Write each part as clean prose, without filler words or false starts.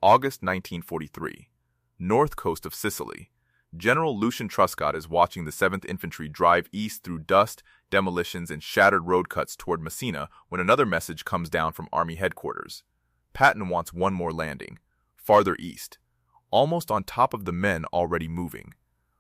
August 1943. North coast of Sicily. General Lucian Truscott is watching the 7th Infantry drive east through dust, demolitions, and shattered road cuts toward Messina when another message comes down from Army headquarters. Patton wants one more landing, farther east, almost on top of the men already moving.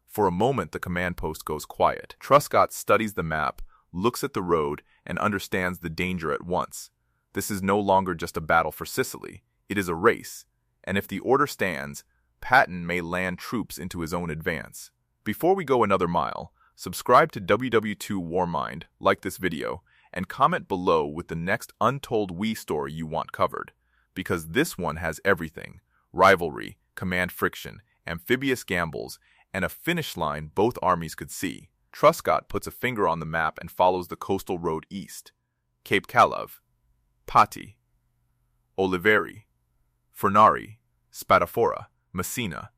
For a moment, the command post goes quiet. Truscott studies the map, looks at the road, and understands the danger at once. This is no longer just a battle for Sicily. It is a race, and if the order stands, Patton may land troops into his own advance. Before we go another mile, subscribe to WWII WarMind, like this video, and comment below with the next untold WWII story you want covered, because this one has everything: rivalry, command friction, amphibious gambles, and a finish line both armies could see. Truscott puts a finger on the map and follows the coastal road east. Cape Calav, Patti, Oliveri, Furnari, Spadafora, Messina.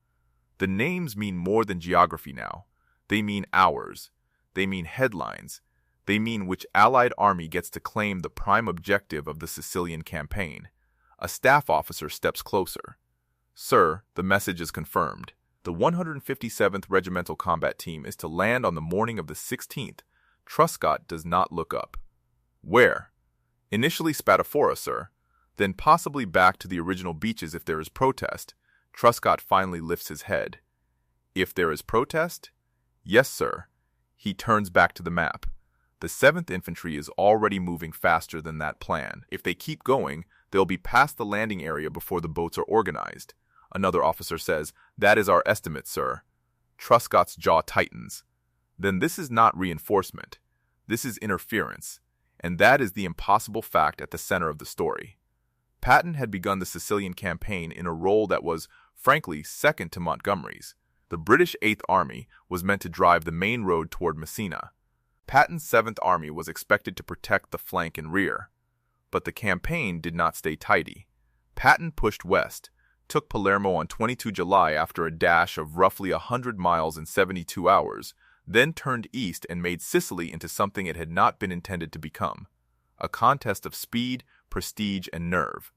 The names mean more than geography now. They mean hours. They mean headlines. They mean which Allied army gets to claim the prime objective of the Sicilian campaign. A staff officer steps closer. "Sir, the message is confirmed. The 157th Regimental Combat Team is to land on the morning of the 16th. Truscott does not look up. Where? Initially Spadafora, sir. Then possibly back to the original beaches if there is protest. Truscott finally lifts his head. If there is protest? Yes, sir. He turns back to the map. The 7th Infantry is already moving faster than that plan. If they keep going, they'll be past the landing area before the boats are organized. Another officer says, "That is our estimate, sir." Truscott's jaw tightens. Then this is not reinforcement. This is interference. And that is the impossible fact at the center of the story. Patton had begun the Sicilian campaign in a role that was, frankly, second to Montgomery's. The British 8th Army was meant to drive the main road toward Messina. Patton's 7th Army was expected to protect the flank and rear. But the campaign did not stay tidy. Patton pushed west, took Palermo on 22 July after a dash of roughly 100 miles in 72 hours, then turned east and made Sicily into something it had not been intended to become: a contest of speed, prestige, and nerve.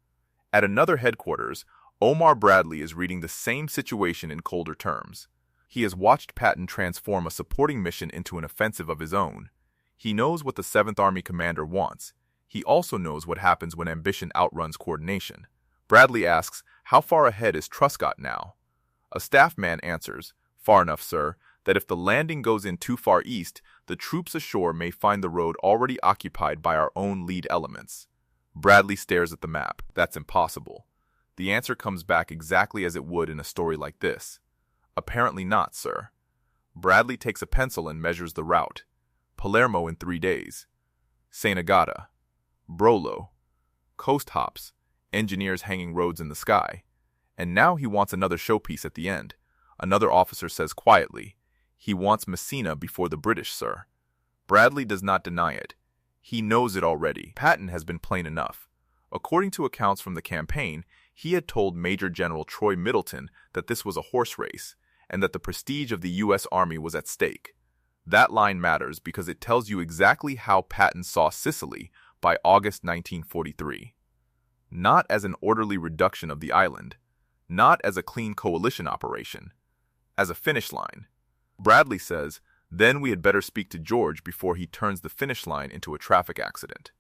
At another headquarters, Omar Bradley is reading the same situation in colder terms. He has watched Patton transform a supporting mission into an offensive of his own. He knows what the 7th Army commander wants. He also knows what happens when ambition outruns coordination. Bradley asks, "How far ahead is Truscott now?" A staff man answers, "Far enough, sir, that if the landing goes in too far east, the troops ashore may find the road already occupied by our own lead elements." Bradley stares at the map. That's impossible. The answer comes back exactly as it would in a story like this. "Apparently not, sir." Bradley takes a pencil and measures the route. Palermo in 3 days. St. Agata. Brolo. Coast hops. Engineers hanging roads in the sky. And now he wants another showpiece at the end. Another officer says quietly, "He wants Messina before the British, sir." Bradley does not deny it. He knows it already. Patton has been plain enough. According to accounts from the campaign, he had told Major General Troy Middleton that this was a horse race, and that the prestige of the U.S. Army was at stake. That line matters because it tells you exactly how Patton saw Sicily by August 1943. Not as an orderly reduction of the island, not as a clean coalition operation, as a finish line. Bradley says, "Then we had better speak to George before he turns the finish line into a traffic accident."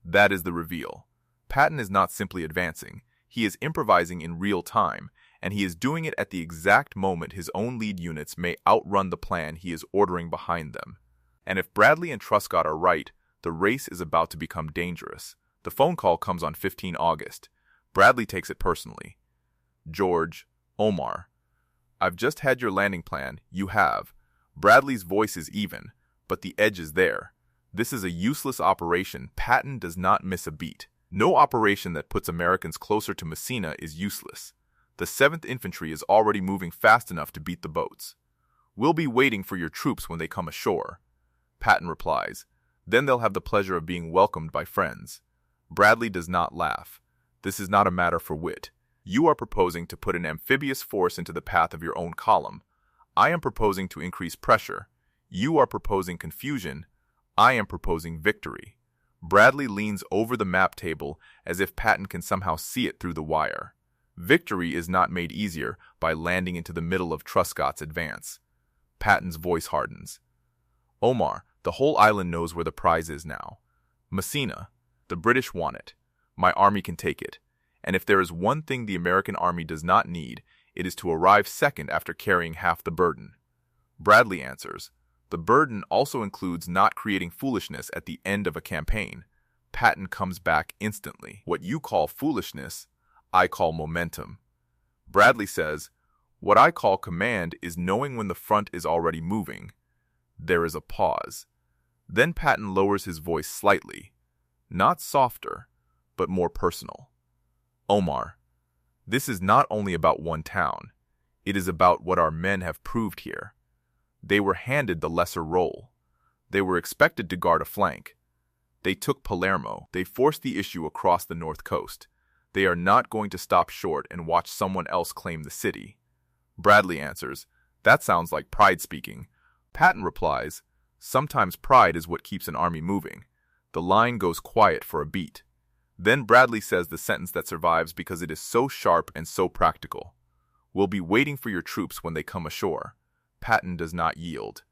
That is the reveal. Patton is not simply advancing. He is improvising in real time, and he is doing it at the exact moment his own lead units may outrun the plan he is ordering behind them. And if Bradley and Truscott are right, the race is about to become dangerous. The phone call comes on 15 August. Bradley takes it personally. "George, Omar, I've just had your landing plan. You have." Bradley's voice is even, but the edge is there. This is a useless operation. Patton does not miss a beat. No operation that puts Americans closer to Messina is useless. The 7th Infantry is already moving fast enough to beat the boats. "We'll be waiting for your troops when they come ashore." Patton replies, "Then they'll have the pleasure of being welcomed by friends." Bradley does not laugh. "This is not a matter for wit. You are proposing to put an amphibious force into the path of your own column. I am proposing to increase pressure. You are proposing confusion. I am proposing victory." Bradley leans over the map table as if Patton can somehow see it through the wire. Victory is not made easier by landing into the middle of Truscott's advance. Patton's voice hardens. Omar, the whole island knows where the prize is now. Messina, the British want it. My army can take it. And if there is one thing the American army does not need, it is to arrive second after carrying half the burden. Bradley answers, the burden also includes not creating foolishness at the end of a campaign. Patton comes back instantly. What you call foolishness, I call momentum. Bradley says, what I call command is knowing when the front is already moving. There is a pause. Then Patton lowers his voice slightly, not softer, but more personal. Omar, this is not only about one town. It is about what our men have proved here. They were handed the lesser role. They were expected to guard a flank. They took Palermo. They forced the issue across the north coast. They are not going to stop short and watch someone else claim the city. Bradley answers, that sounds like pride speaking. Patton replies, sometimes pride is what keeps an army moving. The line goes quiet for a beat. Then Bradley says the sentence that survives because it is so sharp and so practical. We'll be waiting for your troops when they come ashore. Patton does not yield.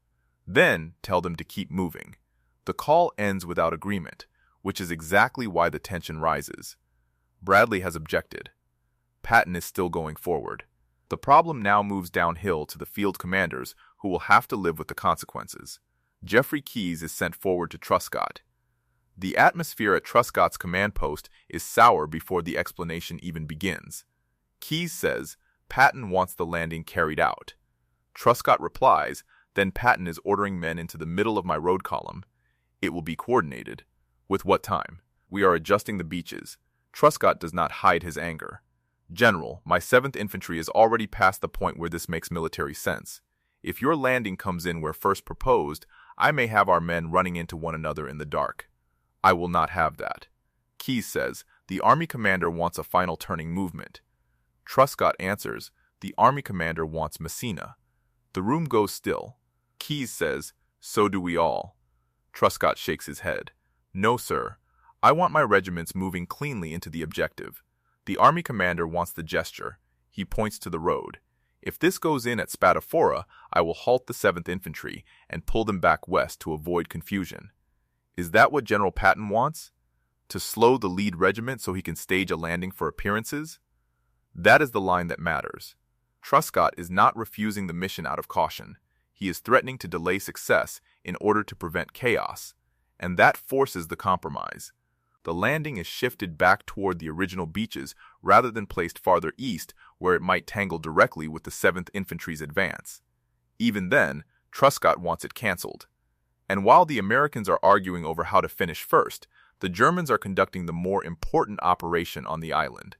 Then tell them to keep moving. The call ends without agreement, which is exactly why the tension rises. Bradley has objected. Patton is still going forward. The problem now moves downhill to the field commanders, who will have to live with the consequences. Jeffrey Keyes is sent forward to Truscott. The atmosphere at Truscott's command post is sour before the explanation even begins. Keyes says Patton wants the landing carried out. Truscott replies, then Patton is ordering men into the middle of my road column. It will be coordinated. With what time? We are adjusting the beaches. Truscott does not hide his anger. General, my 7th Infantry is already past the point where this makes military sense. If your landing comes in where first proposed, I may have our men running into one another in the dark. I will not have that. Keyes says, the army commander wants a final turning movement. Truscott answers, the army commander wants Messina. The room goes still. Keyes says, so do we all. Truscott shakes his head. No, sir. I want my regiments moving cleanly into the objective. The army commander wants the gesture. He points to the road. If this goes in at Spatafora, I will halt the 7th Infantry and pull them back west to avoid confusion. Is that what General Patton wants? To slow the lead regiment so he can stage a landing for appearances? That is the line that matters. Truscott is not refusing the mission out of caution. He is threatening to delay success in order to prevent chaos, and that forces the compromise. The landing is shifted back toward the original beaches rather than placed farther east where it might tangle directly with the 7th Infantry's advance. Even then, Truscott wants it cancelled. And while the Americans are arguing over how to finish first, the Germans are conducting the more important operation on the island.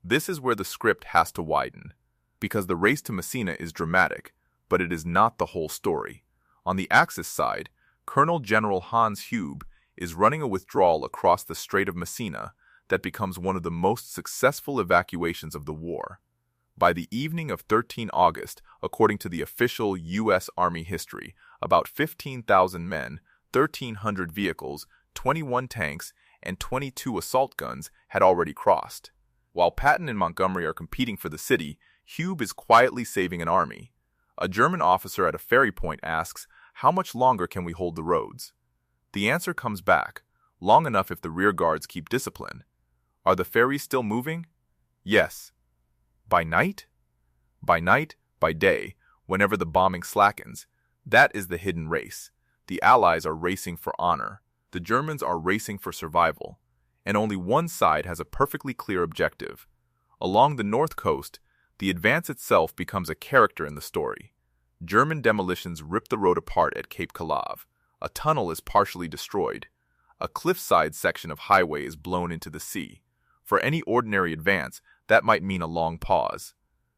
This is where the script has to widen, because the race to Messina is dramatic, but it is not the whole story. On the Axis side, Colonel General Hans Hube is running a withdrawal across the Strait of Messina that becomes one of the most successful evacuations of the war. By the evening of 13 August, according to the official U.S. Army history, about 15,000 men, 1,300 vehicles, 21 tanks, and 22 assault guns had already crossed. While Patton and Montgomery are competing for the city, Hube is quietly saving an army. A German officer at a ferry point asks, how much longer can we hold the roads? The answer comes back, long enough if the rear guards keep discipline. Are the ferries still moving? Yes. By night? By night, by day, whenever the bombing slackens. That is the hidden race. The Allies are racing for honor. The Germans are racing for survival. And only one side has a perfectly clear objective. Along the north coast, the advance itself becomes a character in the story. German demolitions rip the road apart at Cape Calav. A tunnel is partially destroyed. A cliffside section of highway is blown into the sea. For any ordinary advance, that might mean a long pause.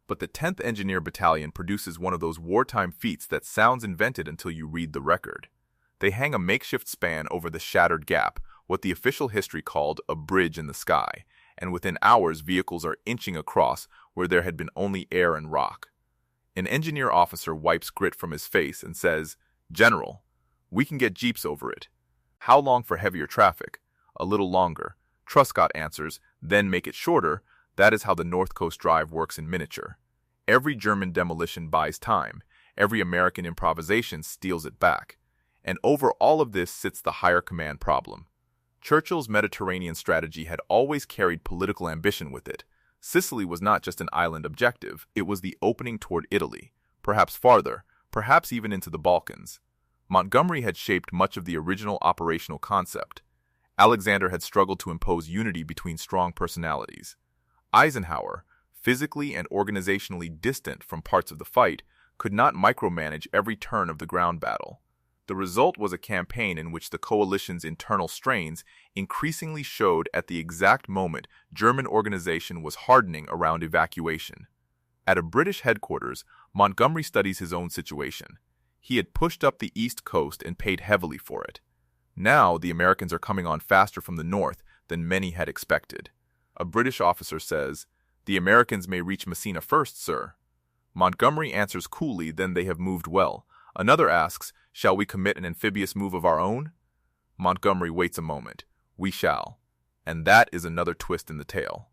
But the 10th Engineer Battalion produces one of those wartime feats that sounds invented until you read the record. They hang a makeshift span over the shattered gap, what the official history called a bridge in the sky, and within hours vehicles are inching across where there had been only air and rock. An engineer officer wipes grit from his face and says, General, we can get jeeps over it. How long for heavier traffic? A little longer. Truscott answers, then make it shorter. That is how the North Coast Drive works in miniature. Every German demolition buys time, every American improvisation steals it back. And over all of this sits the higher command problem. Churchill's Mediterranean strategy had always carried political ambition with it. Sicily was not just an island objective, it was the opening toward Italy, perhaps farther, perhaps even into the Balkans. Montgomery had shaped much of the original operational concept. Alexander had struggled to impose unity between strong personalities. Eisenhower, physically and organizationally distant from parts of the fight, could not micromanage every turn of the ground battle. The result was a campaign in which the coalition's internal strains increasingly showed at the exact moment German organization was hardening around evacuation. At a British headquarters, Montgomery studies his own situation. He had pushed up the East Coast and paid heavily for it. Now the Americans are coming on faster from the north than many had expected. A British officer says, "The Americans may reach Messina first, sir." Montgomery answers coolly, "Then they have moved well." Another asks, "Shall we commit an amphibious move of our own?" Montgomery waits a moment. "We shall." And that is another twist in the tale.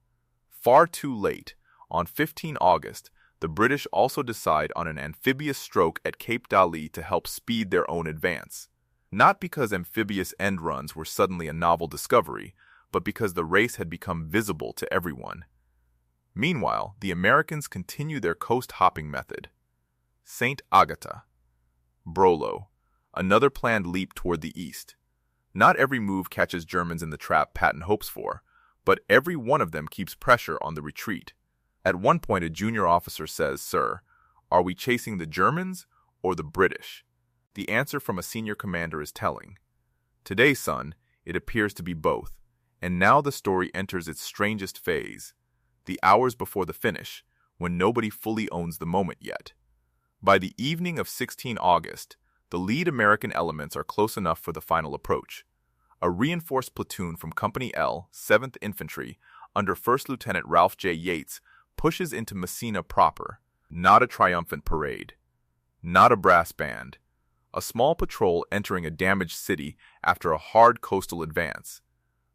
Far too late, on 15 August, the British also decide on an amphibious stroke at Cape d'Ali to help speed their own advance. Not because amphibious end runs were suddenly a novel discovery, but because the race had become visible to everyone. Meanwhile, the Americans continue their coast-hopping method. St. Agatha. Brolo. Another planned leap toward the east. Not every move catches Germans in the trap Patton hopes for, but every one of them keeps pressure on the retreat. At one point, a junior officer says, "Sir, are we chasing the Germans or the British?" The answer from a senior commander is telling. Today, son, it appears to be both. And now the story enters its strangest phase, the hours before the finish, when nobody fully owns the moment yet. By the evening of 16 August, the lead American elements are close enough for the final approach. A reinforced platoon from Company L, 7th Infantry, under 1st Lieutenant Ralph J. Yates, pushes into Messina proper. Not a triumphant parade. Not a brass band. A small patrol entering a damaged city after a hard coastal advance.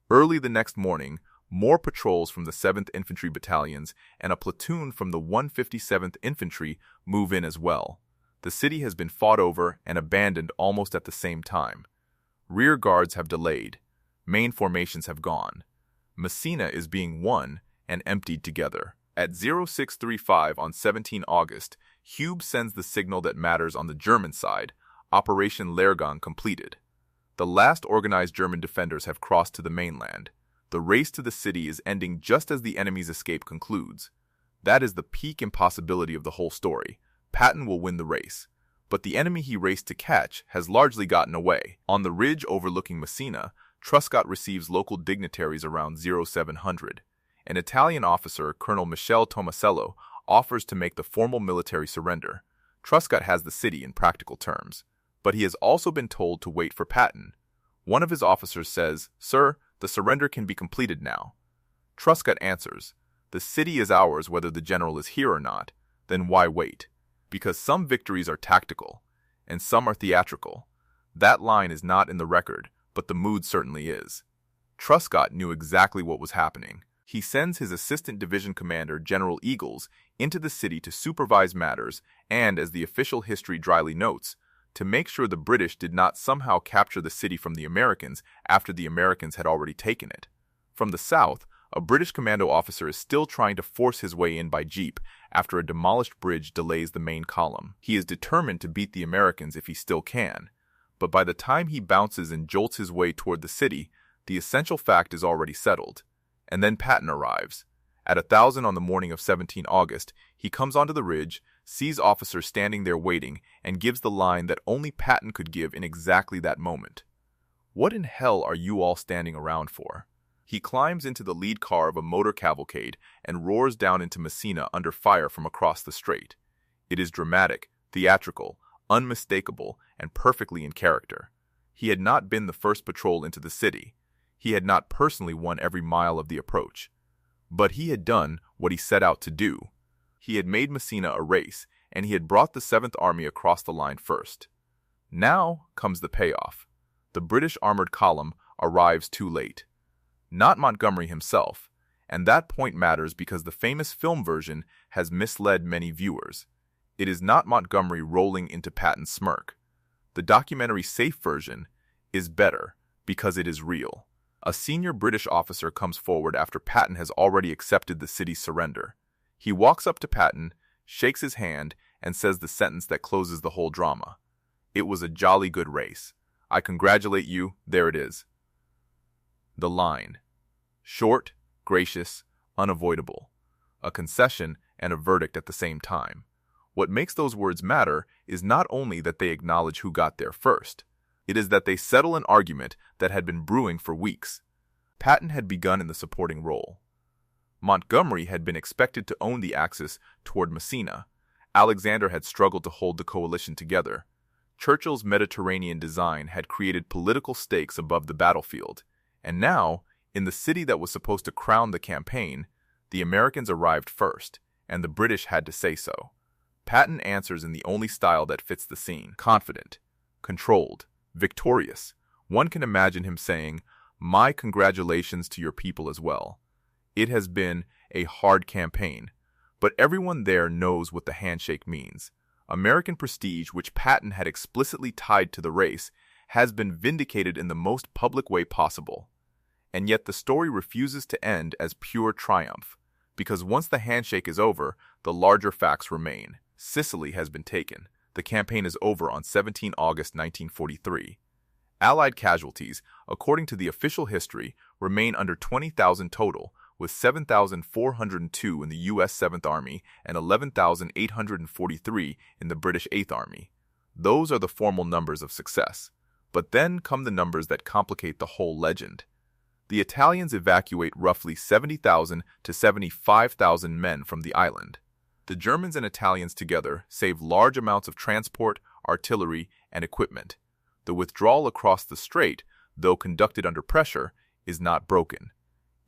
Early the next morning, more patrols from the 7th Infantry battalions and a platoon from the 157th Infantry move in as well. The city has been fought over and abandoned almost at the same time. Rear guards have delayed. Main formations have gone. Messina is being won and emptied together. At 0635 on 17 August, Hube sends the signal that matters on the German side, Operation Lehrgang completed. The last organized German defenders have crossed to the mainland. The race to the city is ending just as the enemy's escape concludes. That is the peak impossibility of the whole story. Patton will win the race, but the enemy he raced to catch has largely gotten away. On the ridge overlooking Messina, Truscott receives local dignitaries around 0700. An Italian officer, Colonel Michele Tomasello, offers to make the formal military surrender. Truscott has the city in practical terms, but he has also been told to wait for Patton. One of his officers says, "Sir, the surrender can be completed now." Truscott answers, "The city is ours whether the general is here or not. Then why wait? Because some victories are tactical, and some are theatrical. That line is not in the record, but the mood certainly is." Truscott knew exactly what was happening. He sends his assistant division commander, General Eagles, into the city to supervise matters and, as the official history dryly notes, to make sure the British did not somehow capture the city from the Americans after the Americans had already taken it. From the south, a British commando officer is still trying to force his way in by jeep after a demolished bridge delays the main column. He is determined to beat the Americans if he still can, but by the time he bounces and jolts his way toward the city, the essential fact is already settled. And then Patton arrives. At 1000 on the morning of 17 August, he comes onto the ridge, sees officers standing there waiting, and gives the line that only Patton could give in exactly that moment. "What in hell are you all standing around for?" He climbs into the lead car of a motor cavalcade and roars down into Messina under fire from across the strait. It is dramatic, theatrical, unmistakable, and perfectly in character. He had not been the first patrol into the city. He had not personally won every mile of the approach. But he had done what he set out to do. He had made Messina a race, and he had brought the 7th Army across the line first. Now comes the payoff. The British armored column arrives too late. Not Montgomery himself, And that point matters because the famous film version has misled many viewers. It is not Montgomery rolling into Patton's smirk. The documentary safe version is better because it is real. A senior British officer comes forward after Patton has already accepted the city's surrender. He walks up to Patton, shakes his hand, and says the sentence that closes the whole drama. "It was a jolly good race. I congratulate you, there it is." The line. Short, gracious, unavoidable. A concession and a verdict at the same time. What makes those words matter is not only that they acknowledge who got there first. It is that they settle an argument that had been brewing for weeks. Patton had begun in the supporting role. Montgomery had been expected to own the axis toward Messina. Alexander had struggled to hold the coalition together. Churchill's Mediterranean design had created political stakes above the battlefield. And now, in the city that was supposed to crown the campaign, the Americans arrived first, and the British had to say so. Patton answers in the only style that fits the scene: confident, controlled, victorious. One can imagine him saying, "My congratulations to your people as well. It has been a hard campaign, but everyone there knows what the handshake means." American prestige, which Patton had explicitly tied to the race, has been vindicated in the most public way possible. And yet the story refuses to end as pure triumph, because once the handshake is over, the larger facts remain. Sicily has been taken. The campaign is over on 17 August 1943. Allied casualties, according to the official history, remain under 20,000 total, with 7,402 in the U.S. 7th Army and 11,843 in the British 8th Army. Those are the formal numbers of success. But then come the numbers that complicate the whole legend. The Italians evacuate roughly 70,000 to 75,000 men from the island. The Germans and Italians together save large amounts of transport, artillery, and equipment. The withdrawal across the strait, though conducted under pressure, is not broken.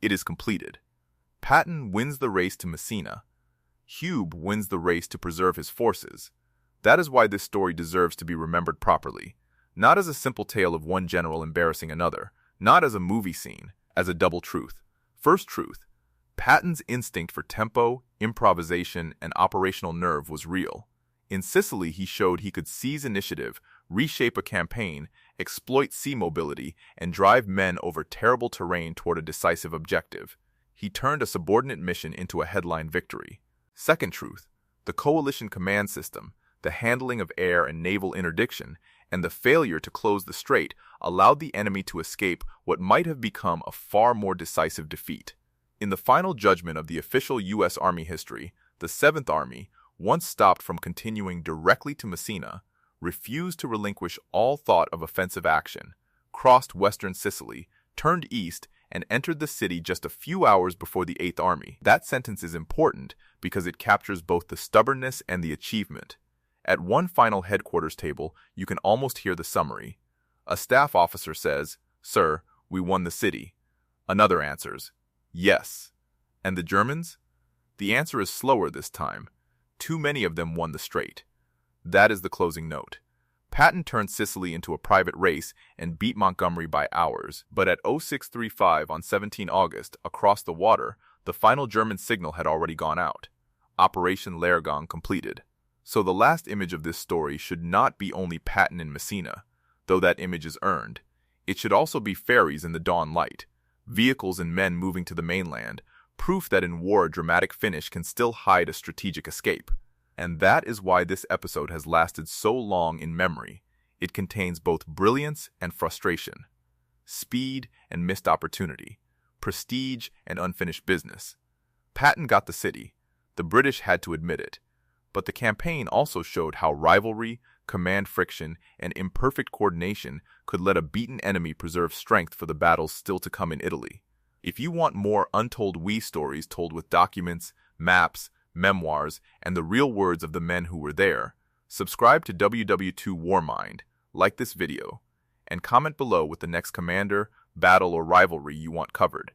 It is completed. Patton wins the race to Messina. Hube wins the race to preserve his forces. That is why this story deserves to be remembered properly. Not as a simple tale of one general embarrassing another, not as a movie scene, as a double truth. First truth: Patton's instinct for tempo, improvisation, and operational nerve was real. In Sicily, he showed he could seize initiative, reshape a campaign, exploit sea mobility, and drive men over terrible terrain toward a decisive objective. He turned a subordinate mission into a headline victory. Second truth: the coalition command system, the handling of air and naval interdiction, and the failure to close the strait allowed the enemy to escape what might have become a far more decisive defeat. In the final judgment of the official U.S. Army history, the 7th Army, once stopped from continuing directly to Messina, refused to relinquish all thought of offensive action, crossed western Sicily, turned east, and entered the city just a few hours before the 8th Army. That sentence is important because it captures both the stubbornness and the achievement. At one final headquarters table, you can almost hear the summary. A staff officer says, "Sir, we won the city." Another answers, "Yes." And the Germans? The answer is slower this time. Too many of them won the strait. That is the closing note. Patton turned Sicily into a private race and beat Montgomery by hours, but at 0635 on 17 August, across the water, the final German signal had already gone out. Operation Lehrgang completed. So the last image of this story should not be only Patton in Messina, though that image is earned. It should also be ferries in the dawn light, vehicles and men moving to the mainland, proof that in war a dramatic finish can still hide a strategic escape. And that is why this episode has lasted so long in memory. It contains both brilliance and frustration, speed and missed opportunity, prestige and unfinished business. Patton got the city. The British had to admit it. But the campaign also showed how rivalry, command friction, and imperfect coordination could let a beaten enemy preserve strength for the battles still to come in Italy. If you want more untold WWII stories told with documents, maps, memoirs, and the real words of the men who were there, subscribe to WWII Warmind, like this video, and comment below with the next commander, battle, or rivalry you want covered.